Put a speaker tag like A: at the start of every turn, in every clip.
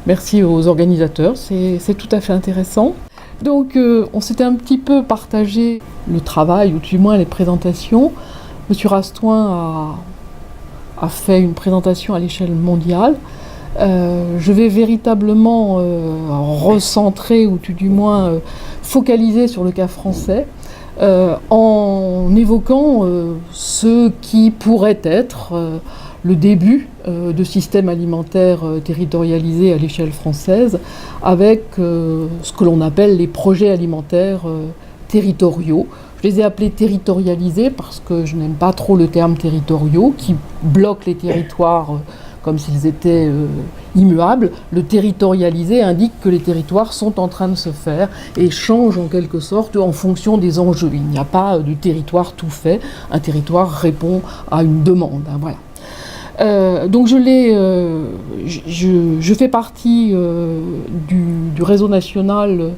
A: Merci aux organisateurs, c'est tout à fait intéressant. Donc on s'était un petit peu partagé le travail, ou du moins les présentations. Monsieur Rastoin a fait une présentation à l'échelle mondiale. Je vais véritablement recentrer, ou tout du moins focaliser sur le cas français, en évoquant ce qui pourrait être le début de systèmes alimentaires territorialisés à l'échelle française, avec ce que l'on appelle les projets alimentaires territoriaux. Je les ai appelés territorialisés parce que je n'aime pas trop le terme territoriaux, qui bloque les territoires comme s'ils étaient immuables. Le territorialisé indique que les territoires sont en train de se faire et changent en quelque sorte en fonction des enjeux. Il n'y a pas de territoire tout fait, un territoire répond à une demande. Voilà. Donc je fais partie du réseau national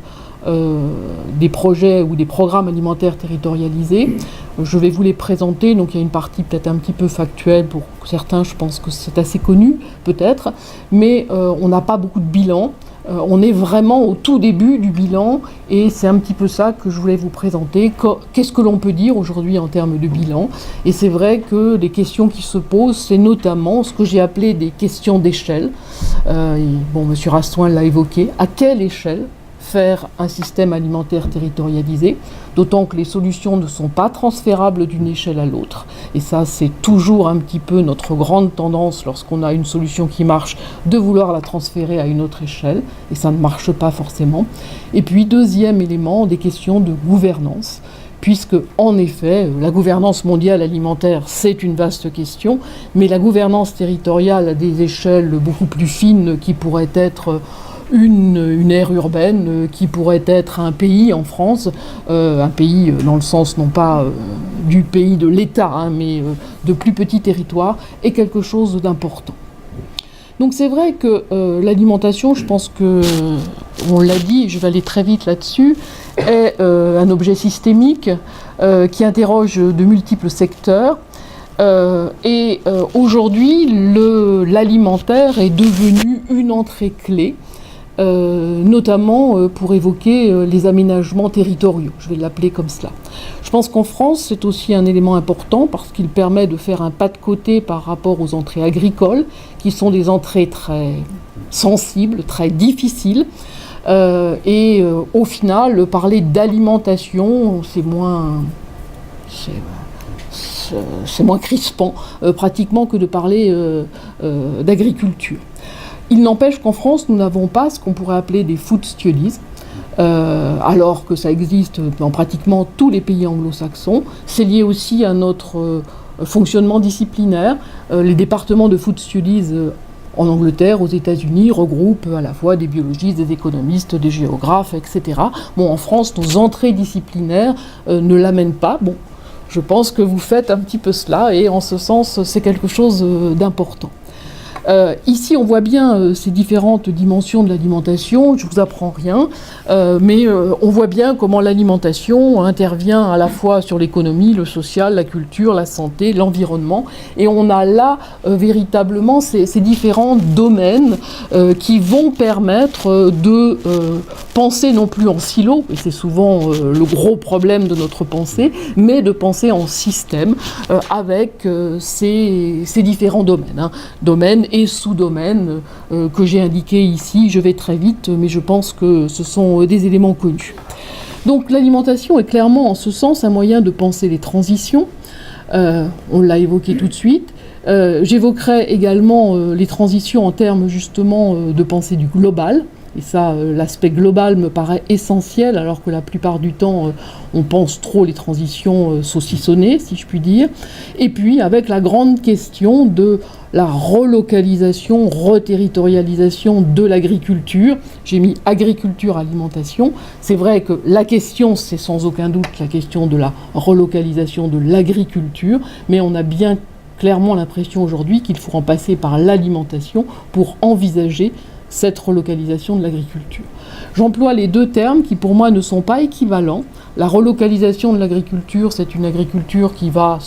A: des projets ou des programmes alimentaires territorialisés. Je vais vous les présenter. Donc il y a une partie peut-être un petit peu factuelle pour certains, je pense que c'est assez connu peut-être, mais on n'a pas beaucoup de bilan. On est vraiment au tout début du bilan et c'est un petit peu ça que je voulais vous présenter. Qu'est-ce que l'on peut dire aujourd'hui en termes de bilan? Et c'est vrai que les questions qui se posent, c'est notamment ce que j'ai appelé des questions d'échelle. Monsieur Rastoin l'a évoqué. À quelle échelle faire un système alimentaire territorialisé, d'autant que les solutions ne sont pas transférables d'une échelle à l'autre. Et ça, c'est toujours un petit peu notre grande tendance lorsqu'on a une solution qui marche, de vouloir la transférer à une autre échelle, et ça ne marche pas forcément. Et puis, deuxième élément, des questions de gouvernance, puisque, en effet, la gouvernance mondiale alimentaire, c'est une vaste question, mais la gouvernance territoriale à des échelles beaucoup plus fines qui pourraient être une aire urbaine, qui pourrait être un pays en France, un pays dans le sens non pas du pays de l'État, mais de plus petits territoires, est quelque chose d'important. Donc c'est vrai que l'alimentation, je pense que, on l'a dit, je vais aller très vite là-dessus, est un objet systémique qui interroge de multiples secteurs. Aujourd'hui, l'alimentaire est devenu une entrée clé, notamment pour évoquer les aménagements territoriaux, je vais l'appeler comme cela. Je pense qu'en France, c'est aussi un élément important parce qu'il permet de faire un pas de côté par rapport aux entrées agricoles, qui sont des entrées très sensibles, très difficiles. Au final, parler d'alimentation, c'est moins crispant pratiquement que de parler d'agriculture. Il n'empêche qu'en France, nous n'avons pas ce qu'on pourrait appeler des food studies, alors que ça existe dans pratiquement tous les pays anglo-saxons. C'est lié aussi à notre fonctionnement disciplinaire. Les départements de food studies en Angleterre, aux États-Unis, regroupent à la fois des biologistes, des économistes, des géographes, etc. En France, nos entrées disciplinaires ne l'amènent pas. Je pense que vous faites un petit peu cela, et en ce sens, c'est quelque chose d'important. Ici, on voit bien ces différentes dimensions de l'alimentation. Je ne vous apprends rien, mais on voit bien comment l'alimentation intervient à la fois sur l'économie, le social, la culture, la santé, l'environnement. Et on a là véritablement ces différents domaines qui vont permettre de penser non plus en silo, et c'est souvent le gros problème de notre pensée, mais de penser en système avec ces différents domaines. Domaines et sous-domaines que j'ai indiqués ici. Je vais très vite, mais je pense que ce sont des éléments connus. Donc l'alimentation est clairement en ce sens un moyen de penser les transitions. On l'a évoqué tout de suite. J'évoquerai également les transitions en termes justement de pensée du global. Et ça, l'aspect global me paraît essentiel, alors que la plupart du temps, on pense trop les transitions saucissonnées, si je puis dire. Et puis, avec la grande question de la relocalisation, reterritorialisation de l'agriculture. J'ai mis agriculture, alimentation. C'est vrai que la question, c'est sans aucun doute la question de la relocalisation de l'agriculture, mais on a bien clairement l'impression aujourd'hui qu'il faut en passer par l'alimentation pour envisager cette relocalisation de l'agriculture. J'emploie les deux termes qui pour moi ne sont pas équivalents. La relocalisation de l'agriculture, c'est une agriculture qui va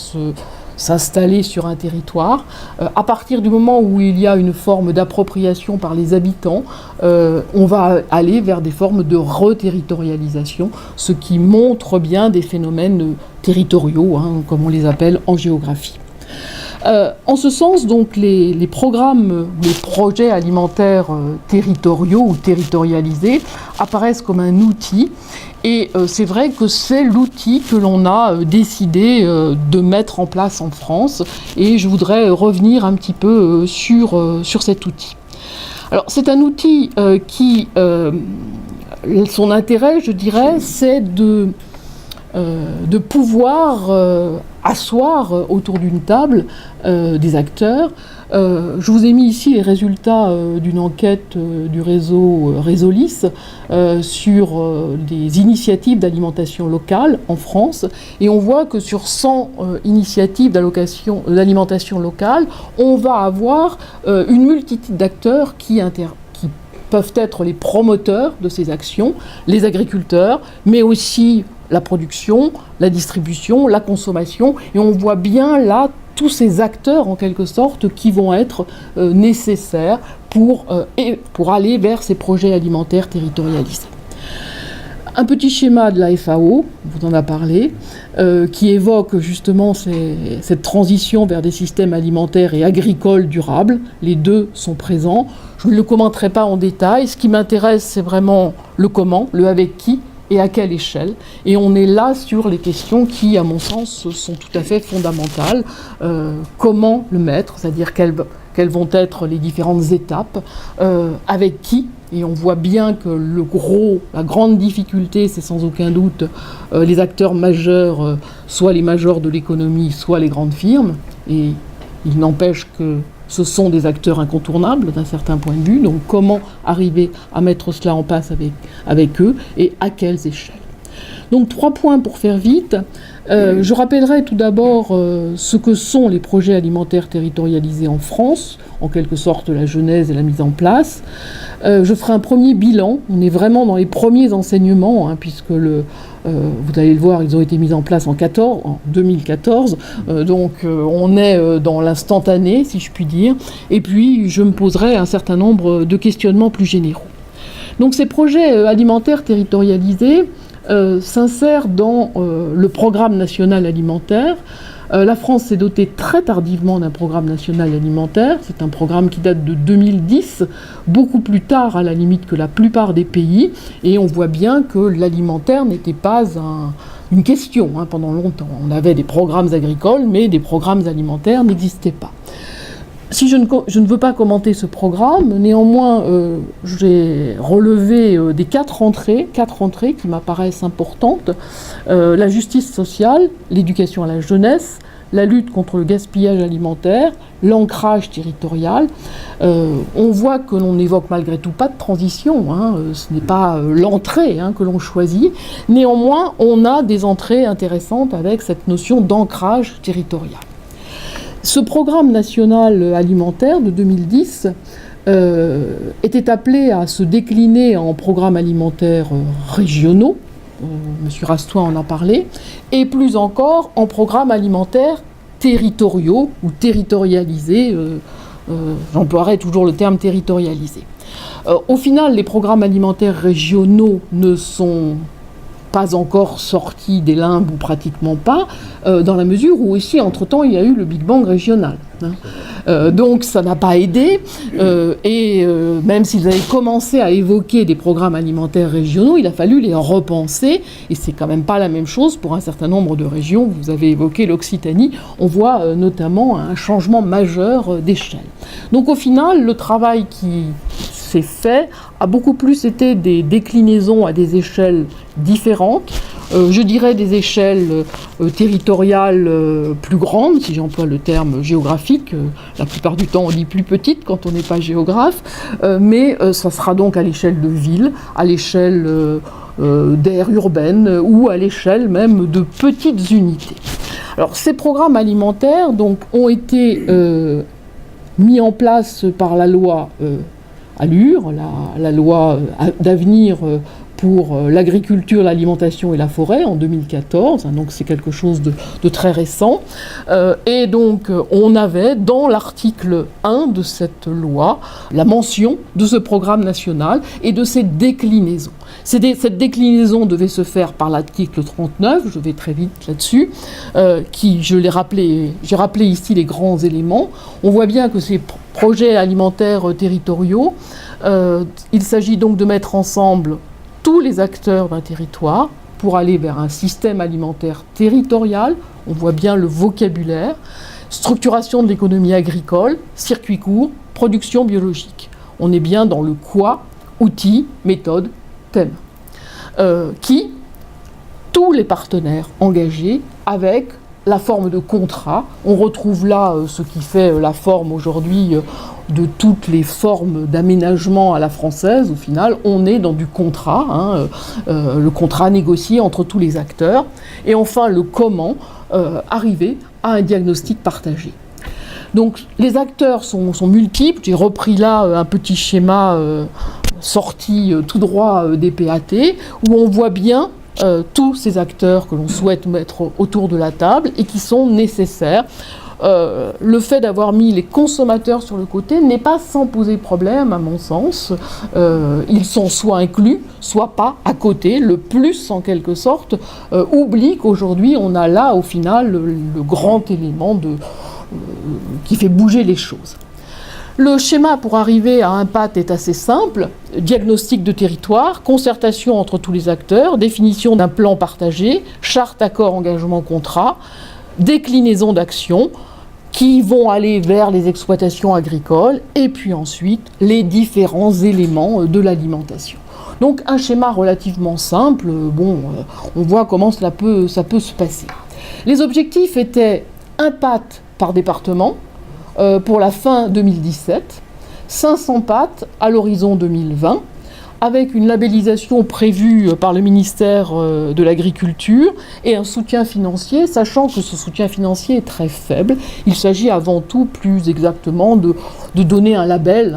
A: s'installer sur un territoire. À partir du moment où il y a une forme d'appropriation par les habitants, on va aller vers des formes de reterritorialisation, ce qui montre bien des phénomènes territoriaux, hein, comme on les appelle en géographie. En ce sens, donc, les programmes, les projets alimentaires territoriaux ou territorialisés apparaissent comme un outil. Et c'est vrai que c'est l'outil que l'on a décidé de mettre en place en France. Et je voudrais revenir un petit peu sur cet outil. Alors, c'est un outil qui, son intérêt, je dirais, c'est de pouvoir asseoir autour d'une table des acteurs. Je vous ai mis ici les résultats d'une enquête du réseau Résolis sur des initiatives d'alimentation locale en France. Et on voit que sur 100 initiatives d'alimentation locale, on va avoir une multitude d'acteurs qui peuvent être les promoteurs de ces actions, les agriculteurs, mais aussi la production, la distribution, la consommation, et on voit bien là tous ces acteurs en quelque sorte qui vont être nécessaires pour aller vers ces projets alimentaires territorialisés. Un petit schéma de la FAO, on vous en a parlé, qui évoque justement cette transition vers des systèmes alimentaires et agricoles durables. Les deux sont présents. Je ne le commenterai pas en détail. Ce qui m'intéresse, c'est vraiment le comment, le avec qui et à quelle échelle. Et on est là sur les questions qui, à mon sens, sont tout à fait fondamentales. Comment le mettre, c'est-à-dire quelles vont être les différentes étapes, avec qui. Et on voit bien que la grande difficulté, c'est sans aucun doute les acteurs majeurs, soit les majors de l'économie, soit les grandes firmes. Et il n'empêche que ce sont des acteurs incontournables d'un certain point de vue. Donc comment arriver à mettre cela en place avec eux et à quelles échelles. Donc 3 points pour faire vite. Je rappellerai tout d'abord ce que sont les projets alimentaires territorialisés en France, en quelque sorte la genèse et la mise en place. Je ferai un premier bilan. On est vraiment dans les premiers enseignements, hein, puisque vous allez le voir, ils ont été mis en place en 2014. Donc on est dans l'instantané, si je puis dire. Et puis je me poserai un certain nombre de questionnements plus généraux. Donc ces projets alimentaires territorialisés s'insèrent dans le programme national alimentaire. La France s'est dotée très tardivement d'un programme national alimentaire. C'est un programme qui date de 2010, beaucoup plus tard à la limite que la plupart des pays. Et on voit bien que l'alimentaire n'était pas une question pendant longtemps. On avait des programmes agricoles, mais des programmes alimentaires n'existaient pas. Si je ne veux pas commenter ce programme, néanmoins, j'ai relevé des 4 entrées qui m'apparaissent importantes. La justice sociale, l'éducation à la jeunesse, la lutte contre le gaspillage alimentaire, l'ancrage territorial. On voit que l'on n'évoque malgré tout pas de transition, ce n'est pas l'entrée que l'on choisit. Néanmoins, on a des entrées intéressantes avec cette notion d'ancrage territorial. Ce programme national alimentaire de 2010 était appelé à se décliner en programmes alimentaires régionaux, M. Rastoin en a parlé, et plus encore en programmes alimentaires territoriaux ou territorialisés, j'emploierai toujours le terme territorialisé. Au final, les programmes alimentaires régionaux ne sont pas encore sortis des limbes ou pratiquement pas, dans la mesure où ici, entre-temps, il y a eu le Big Bang régional. Donc ça n'a pas aidé, et même s'ils avaient commencé à évoquer des programmes alimentaires régionaux, il a fallu les repenser, et c'est quand même pas la même chose pour un certain nombre de régions. Vous avez évoqué l'Occitanie, on voit notamment un changement majeur d'échelle. Donc au final, le travail qui s'est fait a beaucoup plus été des déclinaisons à des échelles différentes, je dirais des échelles territoriales plus grandes, si j'emploie le terme géographique. La plupart du temps, on dit plus petite quand on n'est pas géographe, mais ça sera donc à l'échelle de villes, à l'échelle d'aires urbaines ou à l'échelle même de petites unités. Alors, ces programmes alimentaires donc, ont été mis en place par la loi Allure, la loi d'avenir pour l'agriculture, l'alimentation et la forêt en 2014, donc c'est quelque chose de très récent. Et donc on avait dans l'article 1 de cette loi la mention de ce programme national et de ses déclinaisons. Cette déclinaison devait se faire par l'article 39, je vais très vite là-dessus, qui, j'ai rappelé ici les grands éléments. On voit bien que ces projets alimentaires territoriaux, il s'agit donc de mettre ensemble tous les acteurs d'un territoire pour aller vers un système alimentaire territorial. On voit bien le vocabulaire, structuration de l'économie agricole, circuit court, production biologique. On est bien dans le quoi, outils, méthodes, thèmes, qui, tous les partenaires engagés avec la forme de contrat. On retrouve là ce qui fait la forme aujourd'hui de toutes les formes d'aménagement à la française. Au final, on est dans du contrat, le contrat négocié entre tous les acteurs. Et enfin, le comment, arriver à un diagnostic partagé. Donc les acteurs sont multiples. J'ai repris là un petit schéma sorti tout droit des PAT, où on voit bien tous ces acteurs que l'on souhaite mettre autour de la table et qui sont nécessaires. Le fait d'avoir mis les consommateurs sur le côté n'est pas sans poser problème, à mon sens. Ils sont soit inclus, soit pas à côté. Le plus, en quelque sorte, oublie qu'aujourd'hui, on a là, au final, le grand élément qui fait bouger les choses. Le schéma pour arriver à un PAT est assez simple. Diagnostic de territoire, concertation entre tous les acteurs, définition d'un plan partagé, charte, accord, engagement, contrat, déclinaison d'actions qui vont aller vers les exploitations agricoles et puis ensuite les différents éléments de l'alimentation. Donc un schéma relativement simple, on voit comment ça peut se passer. Les objectifs étaient un PAT par département, pour la fin 2017, 500 PAT à l'horizon 2020, avec une labellisation prévue par le ministère de l'Agriculture et un soutien financier, sachant que ce soutien financier est très faible. Il s'agit avant tout, plus exactement, de donner un label,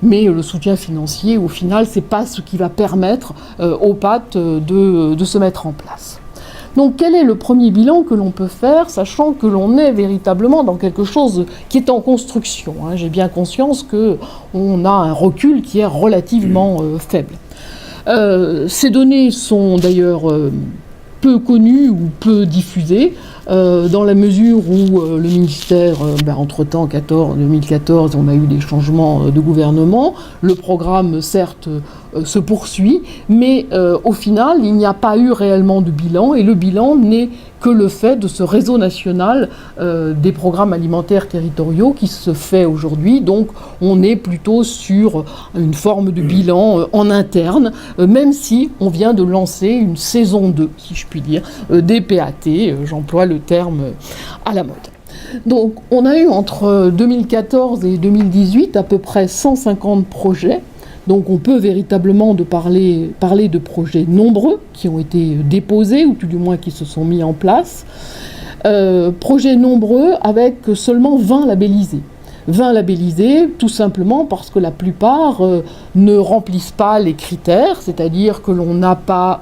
A: mais le soutien financier, au final, c'est pas ce qui va permettre aux PAT de se mettre en place. Donc quel est le premier bilan que l'on peut faire, sachant que l'on est véritablement dans quelque chose qui est en construction. J'ai bien conscience qu'on a un recul qui est relativement faible. Ces données sont d'ailleurs peu connues ou peu diffusées, dans la mesure où le ministère, entre-temps, 2014, on a eu des changements de gouvernement. Le programme, certes, se poursuit, mais au final, il n'y a pas eu réellement de bilan, et le bilan n'est que le fait de ce réseau national des programmes alimentaires territoriaux qui se fait aujourd'hui. Donc on est plutôt sur une forme de bilan en interne, même si on vient de lancer une saison 2, si je puis dire, des PAT, j'emploie le terme à la mode. Donc on a eu entre 2014 et 2018 à peu près 150 projets. Donc on peut véritablement parler de projets nombreux qui ont été déposés ou tout du moins qui se sont mis en place. Projets nombreux avec seulement 20 labellisés. 20 labellisés tout simplement parce que la plupart ne remplissent pas les critères, c'est-à-dire que l'on n'a pas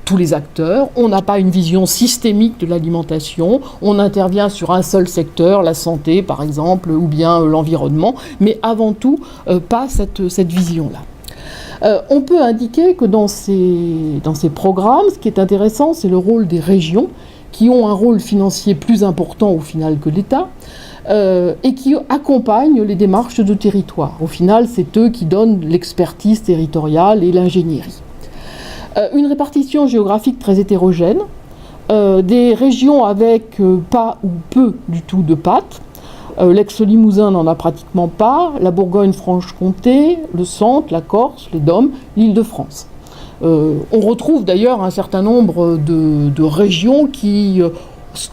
A: tous les acteurs, on n'a pas une vision systémique de l'alimentation, on intervient sur un seul secteur, la santé par exemple, ou bien l'environnement, mais avant tout, pas cette vision-là. On peut indiquer que dans ces programmes, ce qui est intéressant, c'est le rôle des régions, qui ont un rôle financier plus important au final que l'État, et qui accompagnent les démarches de territoire. Au final, c'est eux qui donnent l'expertise territoriale et l'ingénierie. Une répartition géographique très hétérogène, des régions avec pas ou peu du tout de PAT. L'ex-Limousin n'en a pratiquement pas, la Bourgogne-Franche-Comté, le Centre, la Corse, les DOM, l'Île-de-France. On retrouve d'ailleurs un certain nombre de régions qui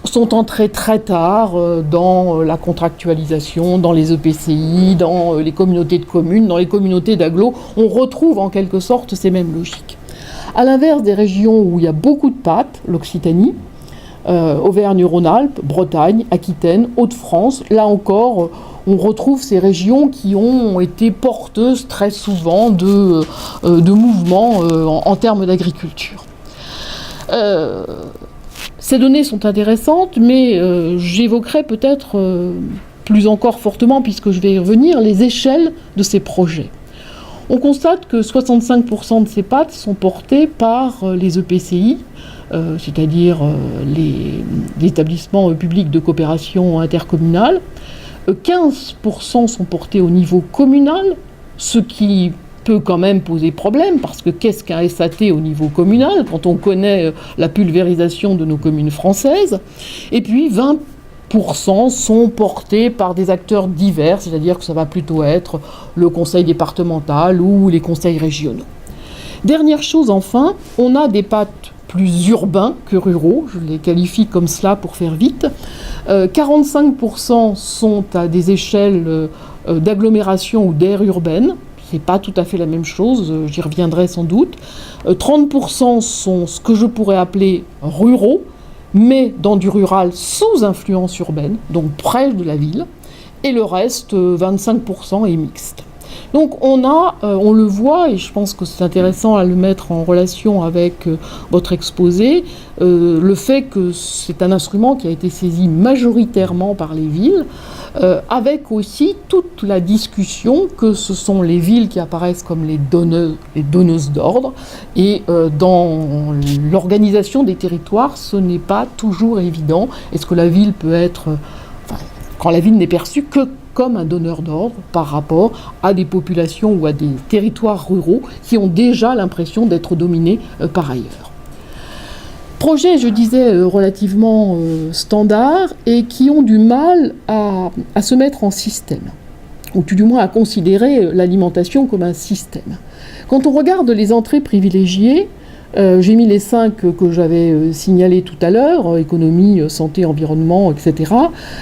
A: sont entrées très tard dans la contractualisation, dans les EPCI, dans les communautés de communes, dans les communautés d'agglo. On retrouve en quelque sorte ces mêmes logiques. À l'inverse des régions où il y a beaucoup de PAT, l'Occitanie, Auvergne-Rhône-Alpes, Bretagne, Aquitaine, Hauts-de-France. Là encore, on retrouve ces régions qui ont été porteuses très souvent de mouvements en termes d'agriculture. Ces données sont intéressantes, mais j'évoquerai peut-être plus encore fortement, puisque je vais y revenir, les échelles de ces projets. On constate que 65% de ces PAT sont portés par les EPCI, c'est-à-dire les établissements publics de coopération intercommunale. 15% sont portés au niveau communal, ce qui peut quand même poser problème, parce que qu'est-ce qu'un SAT au niveau communal, quand on connaît la pulvérisation de nos communes françaises. Et puis 20% sont portés par des acteurs divers, c'est-à-dire que ça va plutôt être le conseil départemental ou les conseils régionaux. Dernière chose enfin, on a des PAT plus urbains que ruraux, je les qualifie comme cela pour faire vite. 45% sont à des échelles d'agglomération ou d'aire urbaine, c'est pas tout à fait la même chose, j'y reviendrai sans doute. 30% sont ce que je pourrais appeler ruraux, mais dans du rural sous influence urbaine, donc près de la ville, et le reste, 25%, est mixte. Donc on le voit, et je pense que c'est intéressant à le mettre en relation avec votre exposé, le fait que c'est un instrument qui a été saisi majoritairement par les villes, avec aussi toute la discussion que ce sont les villes qui apparaissent comme les donneuses d'ordre, et dans l'organisation des territoires, ce n'est pas toujours évident. Est-ce que la ville peut être... quand la ville n'est perçue que comme un donneur d'ordre par rapport à des populations ou à des territoires ruraux qui ont déjà l'impression d'être dominés par ailleurs. Projets, je disais, relativement standards et qui ont du mal à se mettre en système, ou tout du moins à considérer l'alimentation comme un système. Quand on regarde les entrées privilégiées, j'ai mis les 5 que j'avais signalés tout à l'heure, économie, santé, environnement, etc.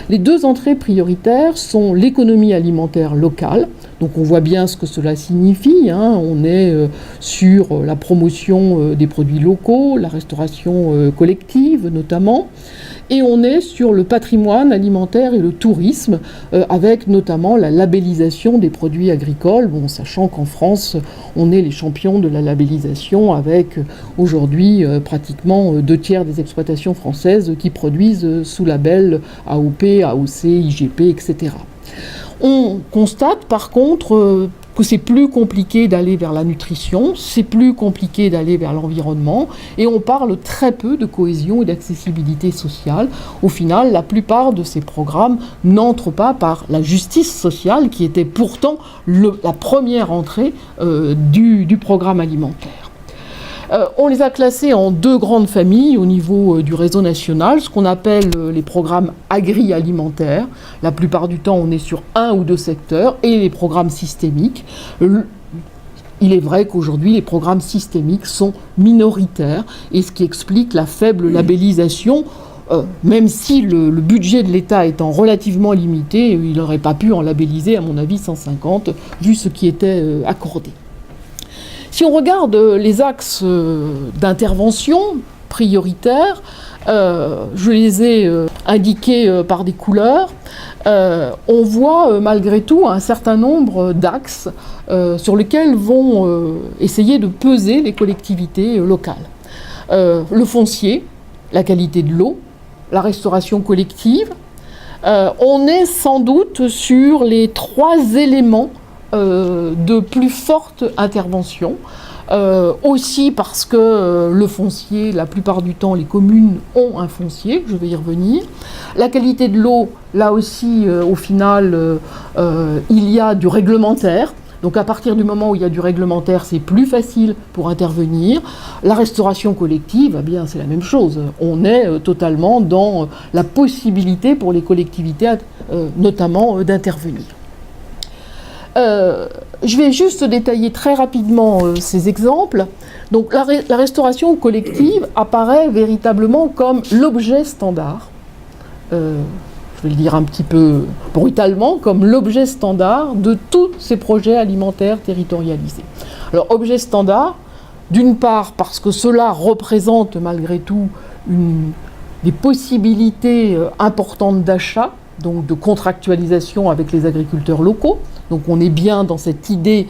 A: Les 2 entrées prioritaires sont l'économie alimentaire locale, donc on voit bien ce que cela signifie, hein. On est sur la promotion des produits locaux, la restauration collective notamment, et on est sur le patrimoine alimentaire et le tourisme, avec notamment la labellisation des produits agricoles, bon, sachant qu'en France, on est les champions de la labellisation, avec aujourd'hui pratiquement 2/3 des exploitations françaises qui produisent sous label AOP, AOC, IGP, etc. On constate par contre que c'est plus compliqué d'aller vers la nutrition, c'est plus compliqué d'aller vers l'environnement, et on parle très peu de cohésion et d'accessibilité sociale. Au final, la plupart de ces programmes n'entrent pas par la justice sociale, qui était pourtant la première entrée du programme alimentaire. On les a classés en 2 grandes familles au niveau du réseau national, ce qu'on appelle les programmes agri-alimentaires. La plupart du temps, on est sur 1 ou 2 secteurs, et les programmes systémiques. Il est vrai qu'aujourd'hui, les programmes systémiques sont minoritaires, et ce qui explique la faible labellisation, même si le budget de l'État étant relativement limité, il n'aurait pas pu en labelliser, à mon avis, 150, vu ce qui était accordé. Si on regarde les axes d'intervention prioritaires, je les ai indiqués par des couleurs, on voit malgré tout un certain nombre d'axes sur lesquels vont essayer de peser les collectivités locales. Le foncier, la qualité de l'eau, la restauration collective. On est sans doute sur les 3 éléments de plus forte intervention, aussi parce que le foncier, la plupart du temps, les communes ont un foncier, je vais y revenir. La qualité de l'eau, là aussi, au final, il y a du réglementaire. Donc à partir du moment où il y a du réglementaire, c'est plus facile pour intervenir. La restauration collective, eh bien, c'est la même chose. On est totalement dans la possibilité pour les collectivités, notamment, d'intervenir. Je vais juste détailler très rapidement ces exemples. Donc la restauration collective apparaît véritablement comme l'objet standard, je vais le dire un petit peu brutalement, comme l'objet standard de tous ces projets alimentaires territorialisés. Alors objet standard, d'une part parce que cela représente malgré tout des possibilités importantes d'achat, donc de contractualisation avec les agriculteurs locaux. Donc on est bien dans cette idée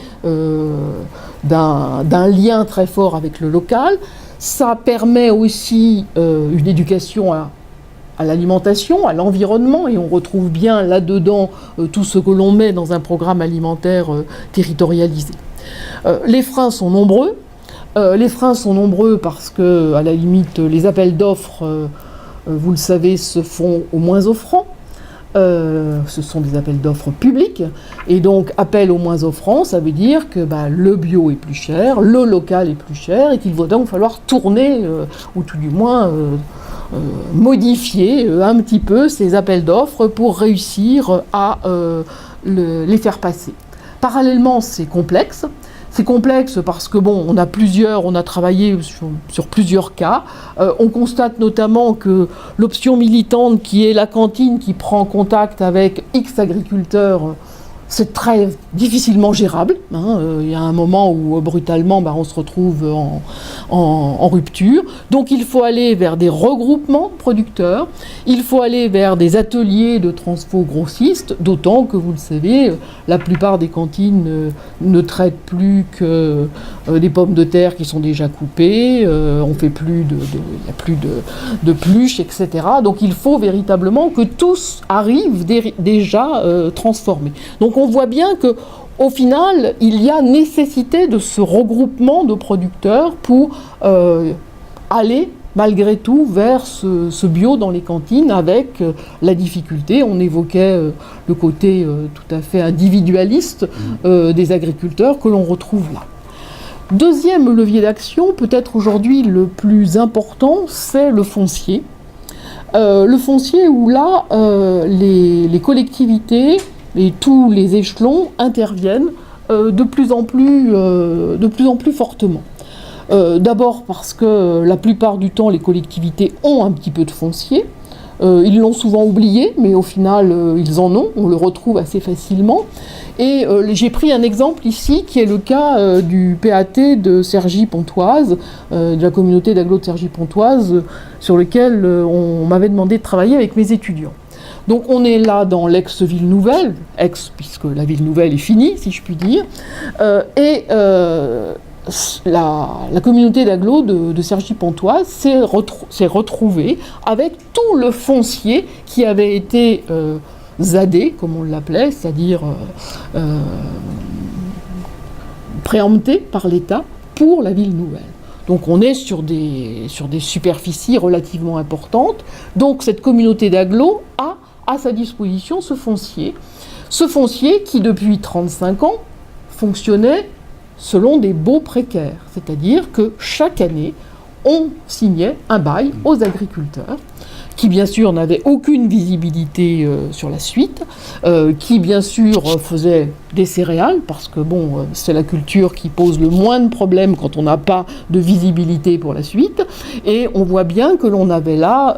A: d'un lien très fort avec le local. Ça permet aussi une éducation à l'alimentation, à l'environnement, et on retrouve bien là-dedans tout ce que l'on met dans un programme alimentaire territorialisé. Les freins sont nombreux. Les freins sont nombreux parce que, à la limite, les appels d'offres, vous le savez, se font au moins offrant. Ce sont des appels d'offres publics, et donc appel au moins offrant, ça veut dire que le bio est plus cher, le local est plus cher, et qu'il va donc falloir tourner, ou tout du moins modifier un petit peu ces appels d'offres pour réussir à les faire passer. Parallèlement, c'est complexe. C'est complexe parce que, on a travaillé sur plusieurs cas. On constate notamment que l'option militante, qui est la cantine qui prend contact avec X agriculteurs, c'est très difficilement gérable. Il y a un moment où, brutalement, on se retrouve en rupture. Donc, il faut aller vers des regroupements producteurs. Il faut aller vers des ateliers de transfo grossistes, d'autant que, vous le savez, la plupart des cantines ne traitent plus que des pommes de terre qui sont déjà coupées. On fait plus il n'y a plus de pluches, etc. Donc, il faut véritablement que tous arrivent déjà transformés. Donc, on voit bien qu'au final, il y a nécessité de ce regroupement de producteurs pour aller, malgré tout, vers ce bio dans les cantines, avec la difficulté. On évoquait le côté tout à fait individualiste des agriculteurs que l'on retrouve là. Deuxième levier d'action, peut-être aujourd'hui le plus important, c'est le foncier. Le foncier où là, les collectivités et tous les échelons interviennent de plus en plus fortement. D'abord parce que la plupart du temps, les collectivités ont un petit peu de foncier. Ils l'ont souvent oublié, mais au final, ils en ont. On le retrouve assez facilement. Et j'ai pris un exemple ici, qui est le cas du PAT de Cergy-Pontoise, de la communauté d'agglo de Cergy-Pontoise, sur lequel on m'avait demandé de travailler avec mes étudiants. Donc on est là dans l'ex-ville nouvelle, puisque la ville nouvelle est finie, si je puis dire, et la communauté d'agglo de Cergy-Pontoise s'est retrouvée avec tout le foncier qui avait été zadé, comme on l'appelait, c'est-à-dire préempté par l'État pour la ville nouvelle. Donc on est sur des superficies relativement importantes. Donc cette communauté d'agglo a à sa disposition ce foncier qui depuis 35 ans fonctionnait selon des baux précaires, c'est-à-dire que chaque année on signait un bail aux agriculteurs qui bien sûr n'avaient aucune visibilité sur la suite, qui bien sûr faisaient des céréales, parce que c'est la culture qui pose le moins de problèmes quand on n'a pas de visibilité pour la suite, et on voit bien que l'on avait là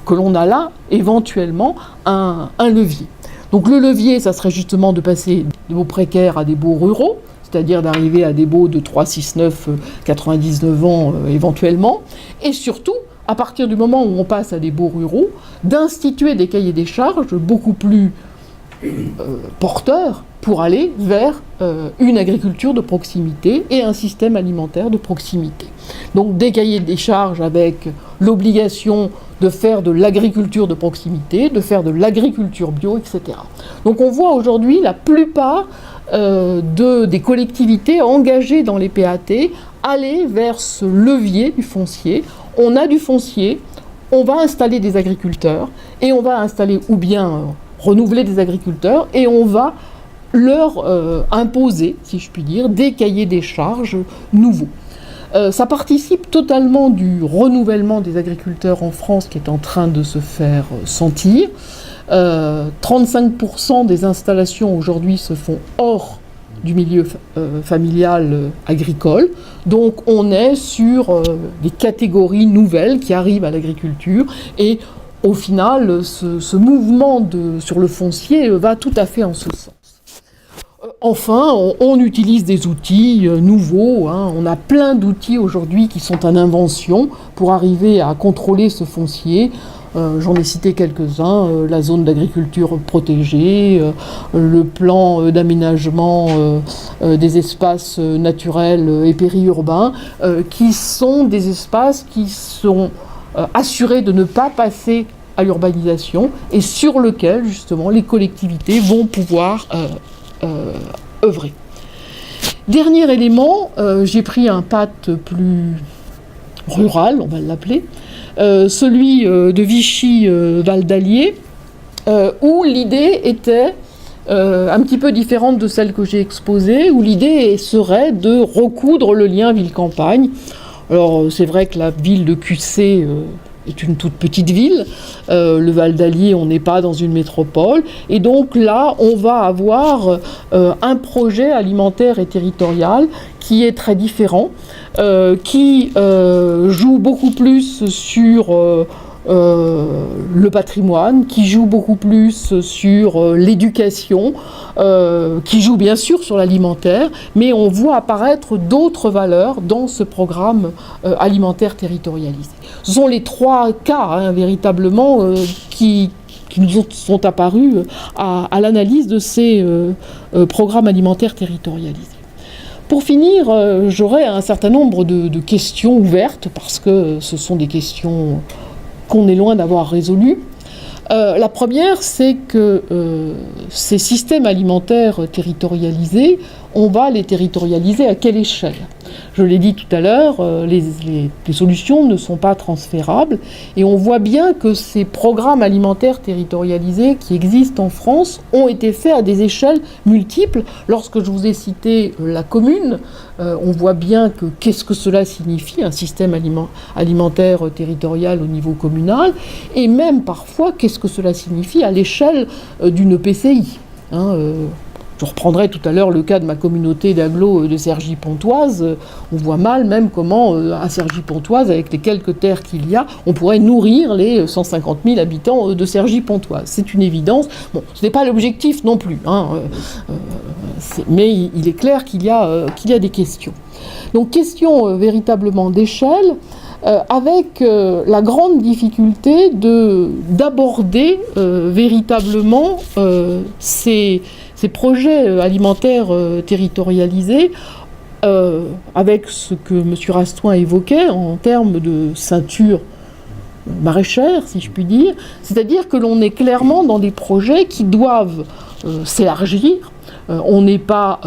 A: que l'on a là éventuellement un levier. Donc le levier, ça serait justement de passer des baux précaires à des baux ruraux, c'est-à-dire d'arriver à des baux de 3, 6, 9, 99 ans éventuellement, et surtout, à partir du moment où on passe à des baux ruraux, d'instituer des cahiers des charges beaucoup plus porteurs pour aller vers une agriculture de proximité et un système alimentaire de proximité. Donc des cahiers des charges avec l'obligation de faire de l'agriculture de proximité, de faire de l'agriculture bio, etc. Donc on voit aujourd'hui la plupart des collectivités engagées dans les PAT aller vers ce levier du foncier. On a du foncier, on va installer des agriculteurs, et on va installer ou bien renouveler des agriculteurs, et on va leur imposer, si je puis dire, des cahiers des charges nouveaux. Ça participe totalement du renouvellement des agriculteurs en France qui est en train de se faire sentir. 35% des installations aujourd'hui se font hors du milieu familial agricole. Donc on est sur des catégories nouvelles qui arrivent à l'agriculture, et au final ce mouvement sur le foncier va tout à fait en ce sens. Enfin, on utilise des outils nouveaux. On a plein d'outils aujourd'hui qui sont en invention pour arriver à contrôler ce foncier. J'en ai cité quelques-uns, la zone d'agriculture protégée, le plan d'aménagement des espaces naturels et périurbains, qui sont des espaces qui sont assurés de ne pas passer à l'urbanisation et sur lequel, justement, les collectivités vont pouvoir œuvrer. Dernier élément, j'ai pris un patte plus rural, on va l'appeler, celui de Vichy-Val d'Allier, où l'idée était un petit peu différente de celle que j'ai exposée, où l'idée serait de recoudre le lien ville-campagne. Alors c'est vrai que la ville de Cussé est une toute petite ville, le Val d'Allier, on n'est pas dans une métropole, et donc là on va avoir un projet alimentaire et territorial qui est très différent, qui joue beaucoup plus sur le patrimoine, qui joue beaucoup plus sur l'éducation, qui joue bien sûr sur l'alimentaire, mais on voit apparaître d'autres valeurs dans ce programme alimentaire territorialisé. Ce sont les trois cas véritablement qui nous sont apparus à l'analyse de ces programmes alimentaires territorialisés. Pour finir, j'aurai un certain nombre de questions ouvertes, parce que ce sont des questions qu'on est loin d'avoir résolues. La première, c'est que ces systèmes alimentaires territorialisés, on va les territorialiser à quelle échelle ? Je l'ai dit tout à l'heure, les solutions ne sont pas transférables, et on voit bien que ces programmes alimentaires territorialisés qui existent en France ont été faits à des échelles multiples. Lorsque je vous ai cité la commune, on voit bien que qu'est-ce que cela signifie, un système alimentaire territorial au niveau communal, et même parfois qu'est-ce que cela signifie à l'échelle d'une EPCI. Je reprendrai tout à l'heure le cas de ma communauté d'agglo de Cergy-Pontoise. On voit mal même comment, à Cergy-Pontoise, avec les quelques terres qu'il y a, on pourrait nourrir les 150 000 habitants de Cergy-Pontoise. C'est une évidence. Bon, ce n'est pas l'objectif non plus, mais il est clair qu'il y a des questions. Donc, question véritablement d'échelle, avec la grande difficulté d'aborder véritablement ces projets alimentaires territorialisés avec ce que M. Rastoin évoquait en termes de ceinture maraîchère, si je puis dire. C'est-à-dire que l'on est clairement dans des projets qui doivent s'élargir. On n'est pas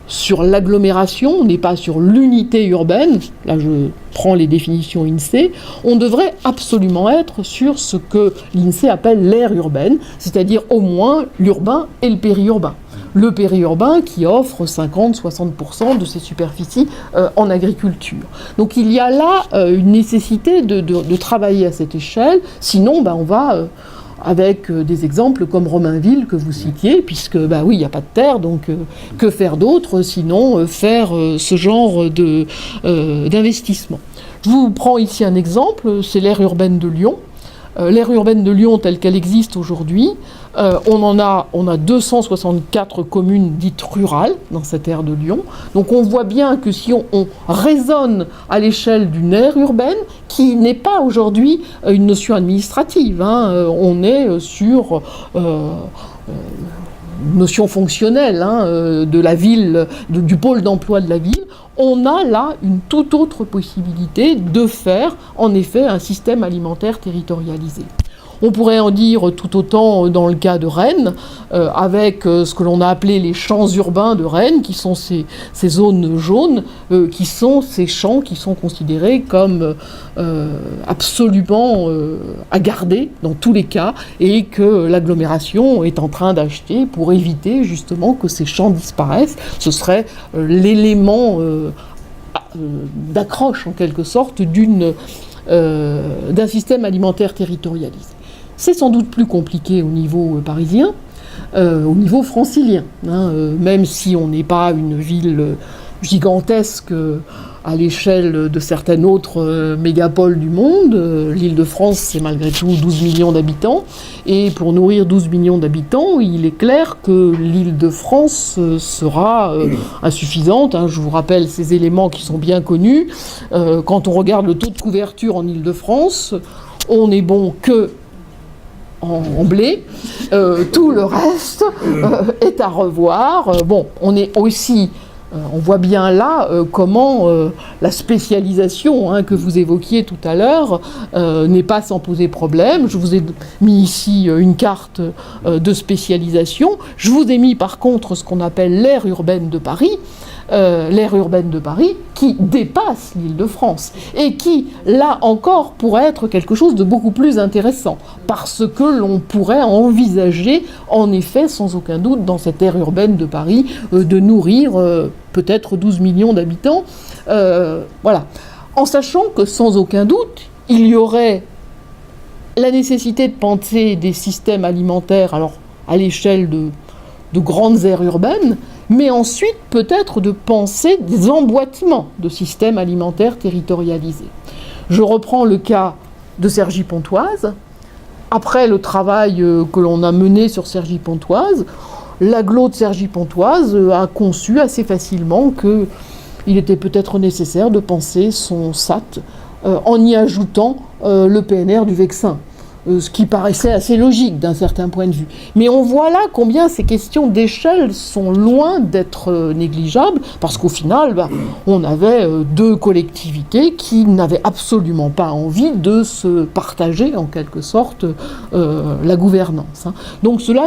A: sur l'agglomération, on n'est pas sur l'unité urbaine. Là, je prends les définitions INSEE. On devrait absolument être sur ce que l'INSEE appelle l'aire urbaine, c'est-à-dire au moins l'urbain et le périurbain. Le périurbain qui offre 50-60% de ses superficies en agriculture. Donc il y a là une nécessité de travailler à cette échelle, sinon on va... avec des exemples comme Romainville que vous citiez, puisque, oui, il n'y a pas de terre, donc que faire d'autre, sinon faire ce genre d'investissement. Je vous prends ici un exemple, c'est l'aire urbaine de Lyon. L'aire urbaine de Lyon telle qu'elle existe aujourd'hui, on a 264 communes dites rurales dans cette aire de Lyon. Donc on voit bien que si on raisonne à l'échelle d'une aire urbaine, qui n'est pas aujourd'hui une notion administrative, on est sur une notion fonctionnelle de la ville, du pôle d'emploi de la ville, on a là une toute autre possibilité de faire, en effet, un système alimentaire territorialisé. On pourrait en dire tout autant dans le cas de Rennes, avec ce que l'on a appelé les champs urbains de Rennes, qui sont ces zones jaunes, qui sont ces champs qui sont considérés comme absolument à garder dans tous les cas, et que l'agglomération est en train d'acheter pour éviter justement que ces champs disparaissent. Ce serait l'élément d'accroche en quelque sorte d'un système alimentaire territorialisé. C'est sans doute plus compliqué au niveau parisien, au niveau francilien, même si on n'est pas une ville gigantesque à l'échelle de certaines autres mégapoles du monde. L'Île-de-France, c'est malgré tout 12 millions d'habitants. Et pour nourrir 12 millions d'habitants, il est clair que l'Île-de-France sera insuffisante. Je vous rappelle ces éléments qui sont bien connus. Quand on regarde le taux de couverture en Île-de-France, on n'est bon que en blé. Tout le reste est à revoir. On est aussi... on voit bien là comment la spécialisation que vous évoquiez tout à l'heure n'est pas sans poser problème. Je vous ai mis ici une carte de spécialisation. Je vous ai mis par contre ce qu'on appelle l'aire urbaine de Paris. L'aire urbaine de Paris qui dépasse l'Île-de-France et qui, là encore, pourrait être quelque chose de beaucoup plus intéressant parce que l'on pourrait envisager, en effet, sans aucun doute, dans cette aire urbaine de Paris, de nourrir peut-être 12 millions d'habitants. Voilà. En sachant que, sans aucun doute, il y aurait la nécessité de penser des systèmes alimentaires, alors à l'échelle de grandes aires urbaines, mais ensuite peut-être de penser des emboîtements de systèmes alimentaires territorialisés. Je reprends le cas de Cergy-Pontoise. Après le travail que l'on a mené sur Cergy-Pontoise, l'agglo de Cergy-Pontoise a conçu assez facilement qu'il était peut-être nécessaire de penser son SAT en y ajoutant le PNR du Vexin. Ce qui paraissait assez logique d'un certain point de vue. Mais on voit là combien ces questions d'échelle sont loin d'être négligeables, parce qu'au final, on avait deux collectivités qui n'avaient absolument pas envie de se partager, en quelque sorte, la gouvernance. Donc cela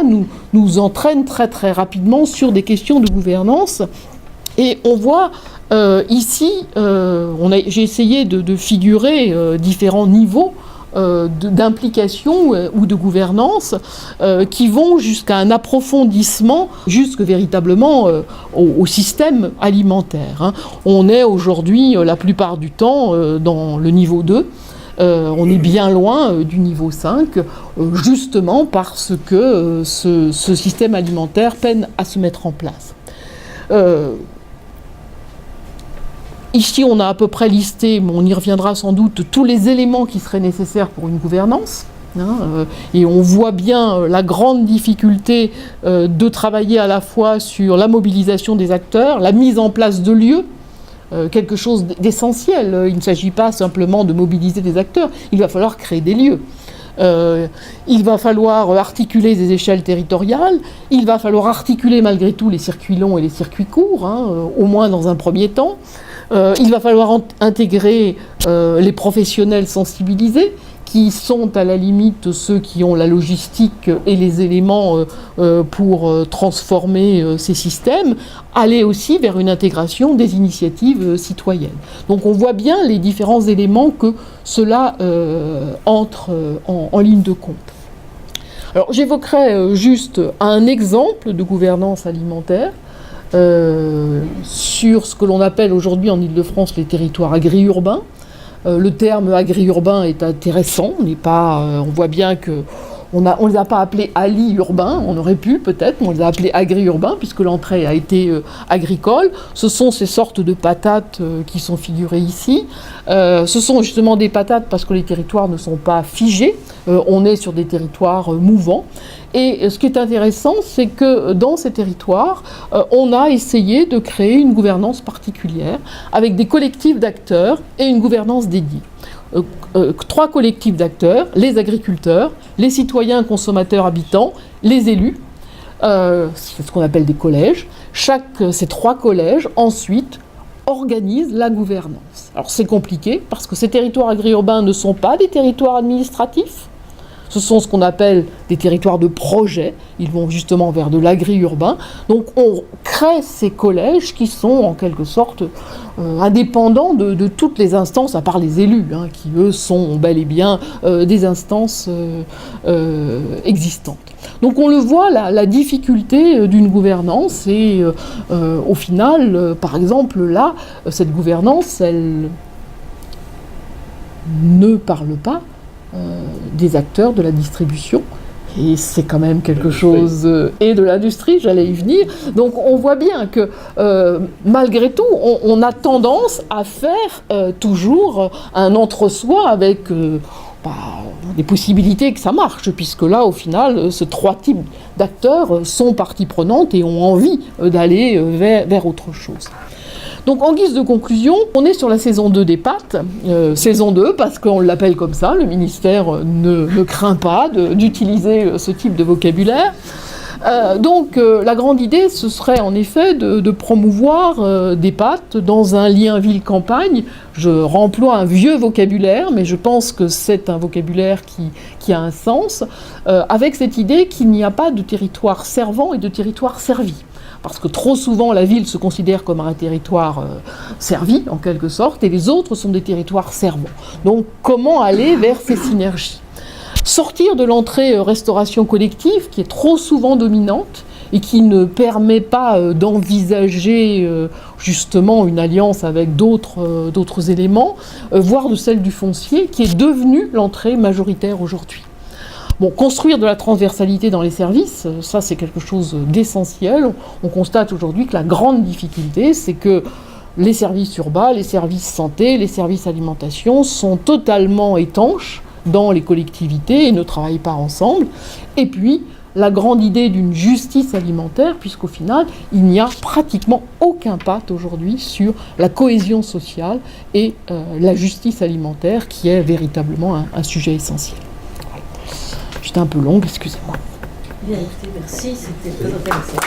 A: nous entraîne très très rapidement sur des questions de gouvernance, et on voit ici, j'ai essayé de figurer différents niveaux d'implication ou de gouvernance qui vont jusqu'à un approfondissement, jusque véritablement au système alimentaire. On est aujourd'hui, la plupart du temps, dans le niveau 2. On est bien loin du niveau 5, justement parce que ce système alimentaire peine à se mettre en place. Ici, on a à peu près listé, mais on y reviendra sans doute, tous les éléments qui seraient nécessaires pour une gouvernance. Et on voit bien la grande difficulté de travailler à la fois sur la mobilisation des acteurs, la mise en place de lieux, quelque chose d'essentiel. Il ne s'agit pas simplement de mobiliser des acteurs, il va falloir créer des lieux. Il va falloir articuler des échelles territoriales, il va falloir articuler malgré tout les circuits longs et les circuits courts, au moins dans un premier temps. Il va falloir intégrer les professionnels sensibilisés, qui sont à la limite ceux qui ont la logistique et les éléments pour transformer ces systèmes, aller aussi vers une intégration des initiatives citoyennes. Donc on voit bien les différents éléments que cela entre en ligne de compte. Alors j'évoquerai juste un exemple de gouvernance alimentaire sur ce que l'on appelle aujourd'hui en Île-de-France les territoires agri-urbains. Le terme agri-urbain est intéressant, on voit bien qu'on ne les a pas appelés ali-urbains, on aurait pu peut-être, mais on les a appelés agri-urbains puisque l'entrée a été agricole. Ce sont ces sortes de patates qui sont figurées ici. Ce sont justement des patates parce que les territoires ne sont pas figés, on est sur des territoires mouvants. Et ce qui est intéressant, c'est que dans ces territoires, on a essayé de créer une gouvernance particulière avec des collectifs d'acteurs et une gouvernance dédiée. 3 collectifs d'acteurs, les agriculteurs, les citoyens, consommateurs, habitants, les élus, c'est ce qu'on appelle des collèges. Ces 3 collèges, ensuite, organisent la gouvernance. Alors c'est compliqué parce que ces territoires agri-urbains ne sont pas des territoires administratifs. Ce sont ce qu'on appelle des territoires de projet. Ils vont justement vers de l'agri-urbain. Donc on crée ces collèges qui sont en quelque sorte indépendants de toutes les instances, à part les élus, qui eux sont bel et bien des instances existantes. Donc on le voit, la difficulté d'une gouvernance, et au final, par exemple, là, cette gouvernance, elle ne parle pas des acteurs de la distribution, Et c'est quand même quelque chose, et de l'industrie, j'allais y venir. Donc on voit bien que malgré tout, on a tendance à faire toujours un entre-soi avec des possibilités que ça marche, puisque là, au final, ces trois types d'acteurs sont partie prenante et ont envie d'aller vers autre chose. Donc en guise de conclusion, on est sur la saison 2 des pâtes, saison 2 parce qu'on l'appelle comme ça, le ministère ne craint pas d'utiliser ce type de vocabulaire. Donc la grande idée, ce serait en effet de promouvoir des pâtes dans un lien ville-campagne. Je remploie un vieux vocabulaire, mais je pense que c'est un vocabulaire qui a un sens, avec cette idée qu'il n'y a pas de territoire servant et de territoire servi. Parce que trop souvent, la ville se considère comme un territoire servi, en quelque sorte, et les autres sont des territoires servants. Donc, comment aller vers ces synergies ? Sortir de l'entrée restauration collective, qui est trop souvent dominante, et qui ne permet pas d'envisager justement une alliance avec d'autres éléments, voire de celle du foncier, qui est devenue l'entrée majoritaire aujourd'hui. Bon, construire de la transversalité dans les services, ça c'est quelque chose d'essentiel. On constate aujourd'hui que la grande difficulté, c'est que les services urbains, les services santé, les services alimentation sont totalement étanches dans les collectivités et ne travaillent pas ensemble. Et puis, la grande idée d'une justice alimentaire, puisqu'au final, il n'y a pratiquement aucun pacte aujourd'hui sur la cohésion sociale et la justice alimentaire, qui est véritablement un sujet essentiel. J'étais un peu longue, excusez-moi.
B: Bien, écoutez, merci, c'était très intéressant.